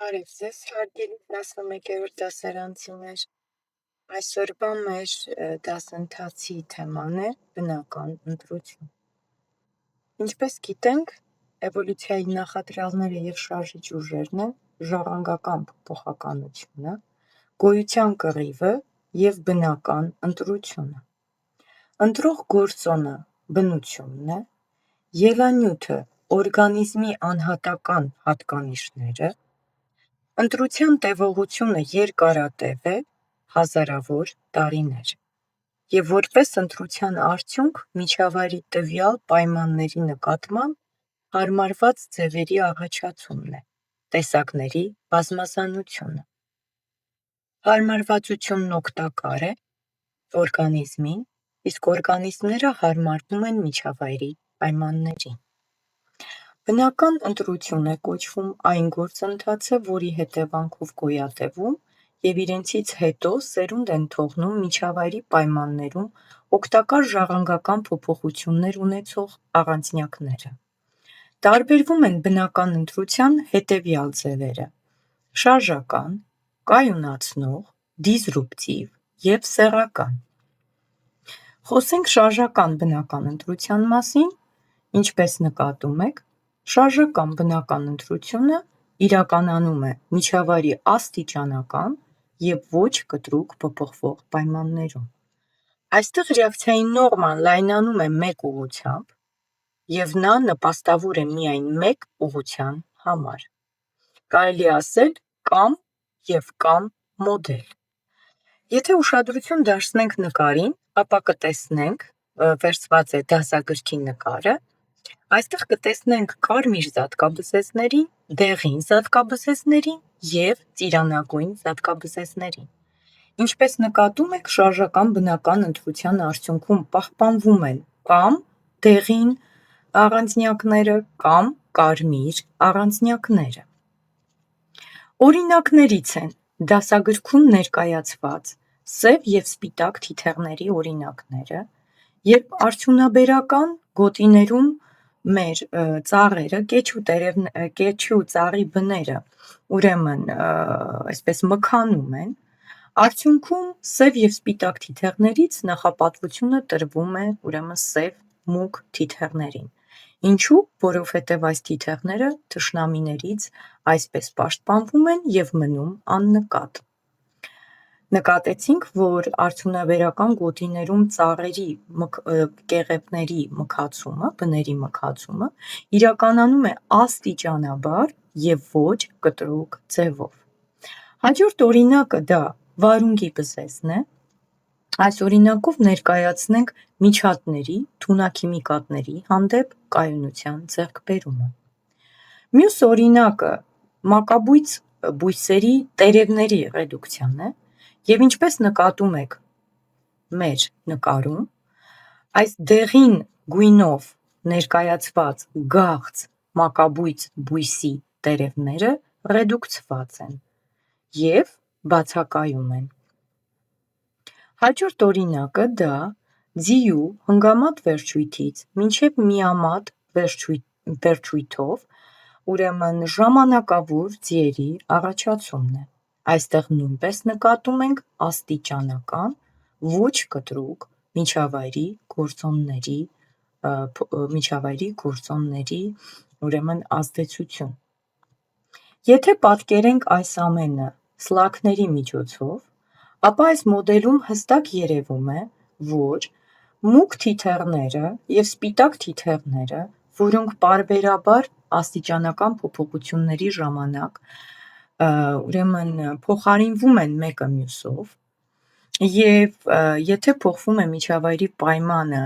Բարև ձեզ, հարգելի 11-րդ դասարանցիներ։ Այսօրվա մեր դասընթացի թեման է բնական ընտրություն։ Ինչպես գիտենք, էվոլյուցիայի նախադրյալները եւ շարժիչ ուժերն են ժառանգական փոփոխականությունը, գոյության կռիվը եւ բնական ընտրությունը։ Ընտրող գործոնը բնությունն է, ելանյութը օրգանիզմի անհատական հատկանիշները, ընտրության տևողությունը երկարատև է, հազարավոր տարիներ, եւ որպես ընտրության արդյունք միջավայրի տվյալ պայմանների նկատմամբ հարմարված ձևերի առաջացումն է, տեսակների բազմազանությունը։ Հարմարվածությունն օգտակար է օրգանիզմին, իսկ օրգանիզմները հարմարվում են միջավայրի պայմաններին։ Բնական ընտրություն է կոչվում այն գործընթացը, որի հետևանքով գոյատևում եւ իրենցից հետո սերունդ են թողնում միջավայրի պայմաններում օգտակար ժառանգական փոփոխություններ ունեցող առանձնյակները։ Տարբերվում են բնական ընտրության հետևյալ ձևերը՝ շարժական, կայունացնող, դիզրուպտիվ եւ սեռական։ Խոսենք շարժական բնական ընտրության մասին, ինչպես նկատում եք, շարժական բնական ընտրությունը իրականանում է միջավայրի աստիճանական եւ ոչ կտրուկ փոփոխվող պայմաններում։ Այստեղ ռեակցիայի նորման լայնանում է մեկ ուղղությամբ եւ նա նպաստավոր է միայն մեկ ուղղության համար։ Կարելի է ասել կամ եւ կամ մոդել։ Եթե ուշադրություն դարձնենք նկարին, ապա կտեսնենք, վերցված է դասագրքի նկարը, այստեղ կտեսնենք կարմիր զատկաբզեզներին, դեղին զատկաբզեզներին եւ ծիրանագույն զատկաբզեզներին։ Ինչպես նկատում եք, շարժական բնական ընտրության արդյունքում պահպանվում են կամ դեղին առանձնյակները, կամ կարմիր առանձնյակները։ Օրինակներից են դասագրքում ներկայացված սև եւ սպիտակ թիթեռների օրինակները, երբ արդյունաբերական գոտիներում մեր ծառերը, կեչու ծառի բները, ուրեմն այսպես մքանում են, արդյունքում սև եւ սպիտակ թիթեռներից նախապատվությունը տրվում է ուրեմն սև մուգ թիթեռներին։ Ինչու՞, որովհետև այս թիթեռները թշնամիներից այսպես պաշտպանվում են եւ մնում աննկատ։ Նկատեցինք, որ արդյունաբերական գոտիներում ծառերի կեղևների մքացումը, բների մքացումը իրականանում է աստիճանաբար եւ ոչ կտրուկ ձևով։ Հաջորդ օրինակը դա վարունգի բզեզն է։ Այս օրինակով ներկայացնենք միջատների, թունաքիմիկատների հանդեպ կայունության ձեռքբերումը։ Մյուս օրինակը մակաբույծ բույսերի տերևների ռեդուկցիան է, եւ ինչպես նկատում եք մեր նկարում, այս դեղին գույնով ներկայացված գաղձ մակաբույծ բույսի տերևները ռեդուկցված են եւ բացակայում են։ Հաջորդ օրինակը դա ձիու հնգամատ վերջույթից մինչև միամատ վերջույթով, ուրեմն ժամանակավոր ձիերի առաջացումն է։ Այստեղ նույնպես նկատում ենք աստիճանական, ոչ կտրուկ միջավայրի գործոնների ուրեմն ազդեցություն։ Եթե պատկերենք այս ամենը սլաքների միջոցով, ապա այս մոդելում հստակ երևում է, որ մուգ թիթեռները եւ սպիտակ թիթեռները, որոնք պարբերաբար աստիճանական փոփոխությունների ժամանակ ուրեմն փոխարինվում են մեկը մյուսով, եւ եթե փոխվում է միջավայրի պայմանը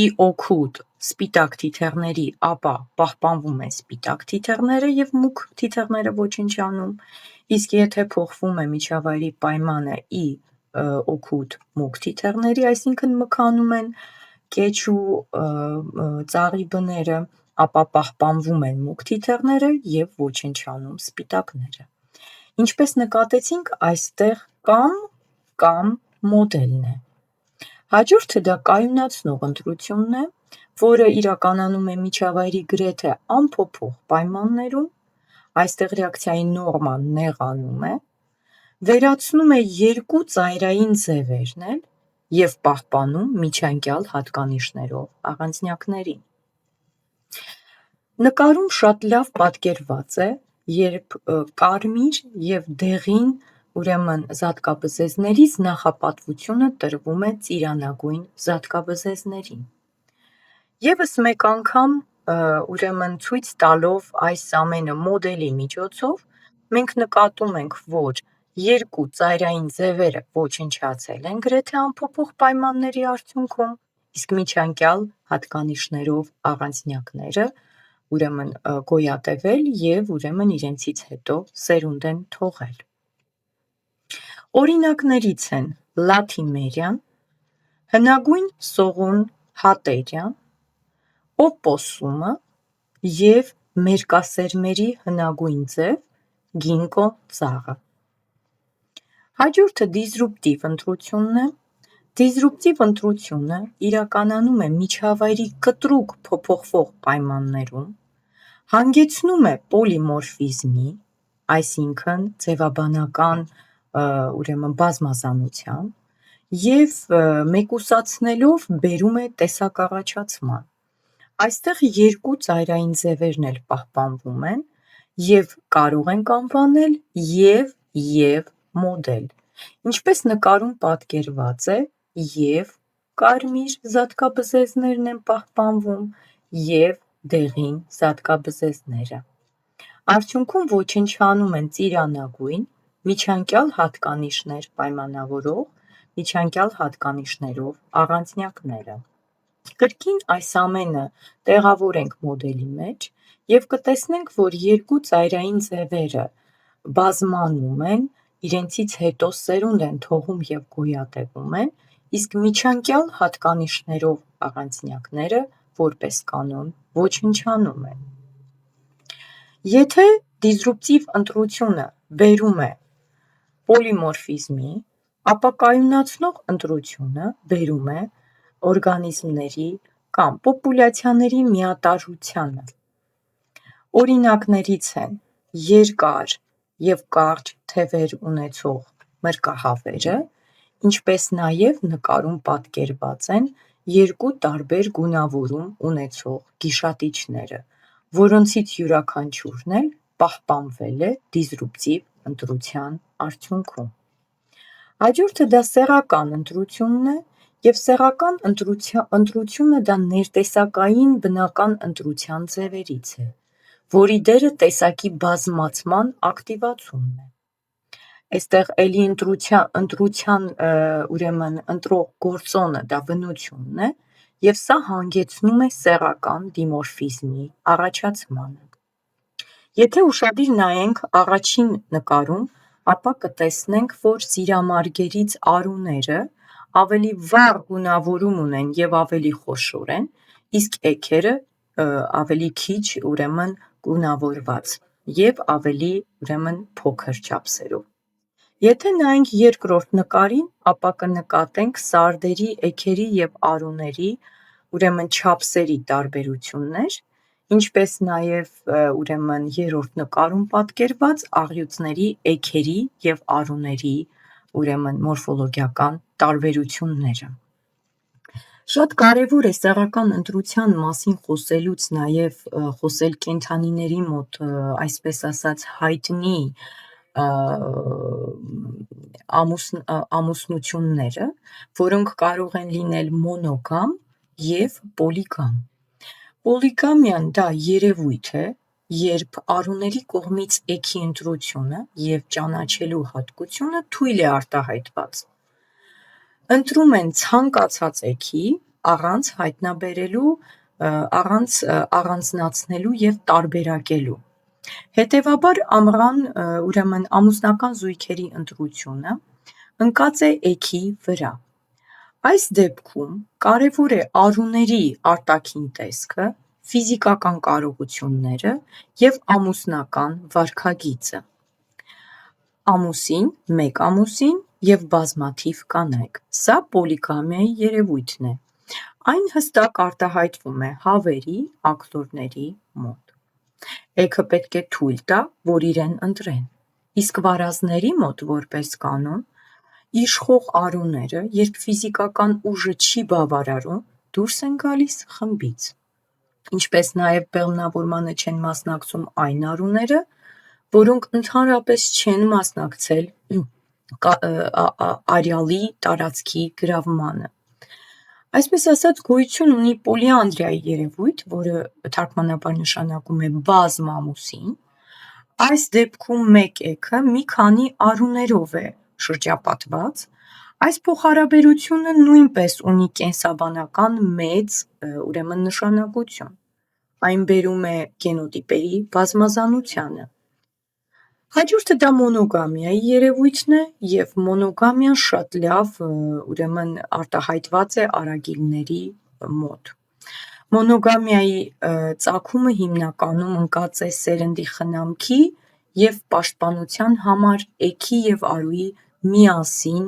ի օգուտ սպիտակ թիթեռների, ապա պահպանվում են սպիտակ թիթեռները եւ մուգ թիթեռները ոչնչանում, իսկ եթե փոխվում է միջավայրի պայմանը ի օգուտ մուգ թիթեռների, այսինքն մքանում են կեչու ծառի բները, ապա պահպանվում են մուգ թիթեռները եւ ոչնչանում սպիտակները։ Ինչպես նկատեցինք, այստեղ կամ մոդելն է։ Հաջորդը դա կայունացնող ընտրությունն է, որը իրականանում է միջավայրի գրեթե անփոփոխ պայմաններում, այստեղ ռեակցիայի նորման նեղանում է, վերացնում է երկու ծայրային ձևերն էլ և պահպանում միջանկյալ հատկանիշներով առանձնյակներին։ Նկարում շատ լավ պատկերված է, երբ կարմիր և դեղին զատկաբզեզներից նախապատվությունը տրվում է ծիրանագույն զատկաբզեզներին։ Եվս մեկ անգամ ցույց տալով այս ամենը մոդելի միջոցով, մենք նկատում ենք, որ երկու ծայրային ձևերը ոչնչացել են գրեթե անփոփոխ պայմանների արդյունքում, իսկ միջանկյալ հատկանիշներով առանձնյակները գոյատևել և իրենցից հետո սերունդ են թողել։ Օրինակներից են լաթիմերիան, հնագույն սողուն հատերիան, օպոսումը և մերկասերմերի հնագույն ձև գինկո ծաղը։ Հաջորդը դիզրուպտիվ ընտրությունն է։ Դիզրուպտիվ ընտրությունը իրականանում է միջավայրի կտրուկ փոփոխվող պայմաններում, հանգեցնում է պոլիմորֆիզմի, այսինքն ձևաբանական բազմազանության և մեկուսացնելով բերում է տեսակառաջացման։ Այստեղ երկու ծայրային ձևերն էլ պահպանվում են և կարող ենք անվանել և մոդել, ինչպես նկարում պատկերված է, և կարմիր զատկաբզեզներն են պահպանվում և դեղին զատկաբզեզները։ Արդյունքում ոչնչանում են ծիրանագույն, միջանկյալ հատկանիշներ պայմանավորող, միջանկյալ հատկանիշներով առանձնյակները։ Կրկին այս ամենը տեղավորենք մոդելի մեջ և կտեսնենք, որ երկու ծայրային ձևերը բազմանում են, իրենցից հետո սերունդ են թողում և գոյատևում են, իսկ միջանկյալ հատկանիշներով առանձնյակները, որպես կանոն, ոչնչանում են։ Եթե դիզրուպտիվ ընտրությունը բերում է պոլիմորֆիզմի, ապա կայունացնող ընտրությունը բերում է օրգանիզմների կամ պոպուլյացիաների միատարրությանը։ Օրինակներից են երկար և կարճ թևեր ունեցող մրրկահավերը, ինչպես նաև նկարում պատկերված են երկու տարբեր գունավորում ունեցող գիշատիչները, որոնցից յուրաքանչյուրն էլ պահպանվել է դիզրուպտիվ ընտրության արդյունքում։ Հաջորդը դա սեռական ընտրությունն է, և սեռական ընտրությունը դա ներտեսակային բնական ընտրության ձևերից է, որի դերը տեսակի բազմացման ակտիվացումն է։ Այստեղ էլի ընտրող գործոնը դա բնությունն է, և սա հանգեցնում է սեռական դիմորֆիզմի առաջացմանը։ Եթե ուշադիր նայենք առաջին նկարում, ապա կտեսնենք, որ սիրամարգերից արուները ավելի վառ գունավորում ունեն և ավելի խոշոր են, իսկ էգերը ավելի քիչ գունավորված և ավելի փոքր չափսերով։ Եթե նայենք երկրորդ նկարին, ապա կնկատենք սարդերի, էգերի և արուների չափսերի տարբերություններ, ինչպես նաև երրորդ նկարում պատկերված աղյուսների, էգերի և արուների մորֆոլոգիական տարբերությունները։ Շատ կարևոր է սեռական ընտրության մասին խոսելուց նաև խոսել կենդանիների մոտ, այսպես ասած, հայտնի ամուսնությունները, որոնք կարող են լինել մոնոգամ և պոլիգամ։ Պոլիգամիան դա երևույթ է, երբ առուների կողմից էգի ընտրությունը և ճանաչելու հատկությունը թույլ է արտահայտված։ Ընտրում են ցանկացած էգի, առանց առանձնացնելու և տարբերակելու։ Հետևաբար ամռան ամուսնական զույգերի ընտրությունը ընկած է էգի վրա։ Այս դեպքում կարևոր է արուների արտաքին տեսքը, ֆիզիկական կարողությունները և ամուսնական վարքագիծը։ Ամուսին, մեկ ամուսին և բազմաթիվ կանայք, սա պոլիգամիայի երևույթն է։ Այն հստակ արտահայտվում է հավերի, աքլորների մոտ։ Էգը պետք է թույլ տա, որ իրեն ընտրեն, իսկ վարազների մոտ, որպես կանոն, իշխող արուները, երբ ֆիզիկական ուժը չի բավարարում, դուրս են գալիս խմբից, ինչպես նաև բեղմնավորմանը չեն մասնակցում այն արուները, որոնք ընդհանրապես չեն մասնակցել արյալի տարածքի գրավմանը։ Այսպես ասած, գոյություն ունի պոլիանդրիայի երևույթ, որը թարգմանաբար նշանակում է բազմամուսին։ Այս դեպքում մեկ էգը մի քանի արուներով է շրջապատված։ Այս փոխհարաբերությունը նույնպես ունի կենսաբանական մեծ նշանակություն։ Այն բերում է գենոտիպերի բազմազանությանը։ Հաջորդը դա մոնոգամիայի երևույթն է, և մոնոգամիան շատ լավ արտահայտված է արագիլների մոտ։ Մոնոգամիայի ծագումը հիմնականում ընկած է սերնդի խնամքի և պաշտպանության համար էգի և արուի միասին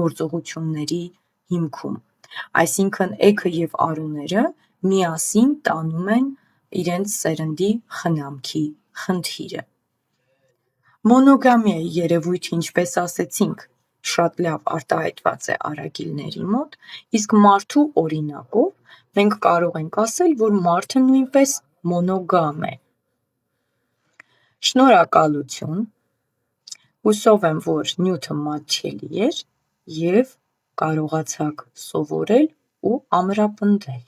գործողությունների հիմքում։ Այսինքն էգը և արուները միասին տանում են իրենց սերնդի խնամքի խնդիրը։ Մոնոգամիայի երևույթը, ինչպես ասեցինք, շատ լավ արտահայտված է արագիլների մոտ, իսկ մարդու օրինակով մենք կարող ենք ասել, որ մարդը նույնպես մոնոգամ է։ Շնորհակալություն։ Հուսով եմ, որ նյութը մատչելի էր և կարողացաք սովորել ու ամրապնդել։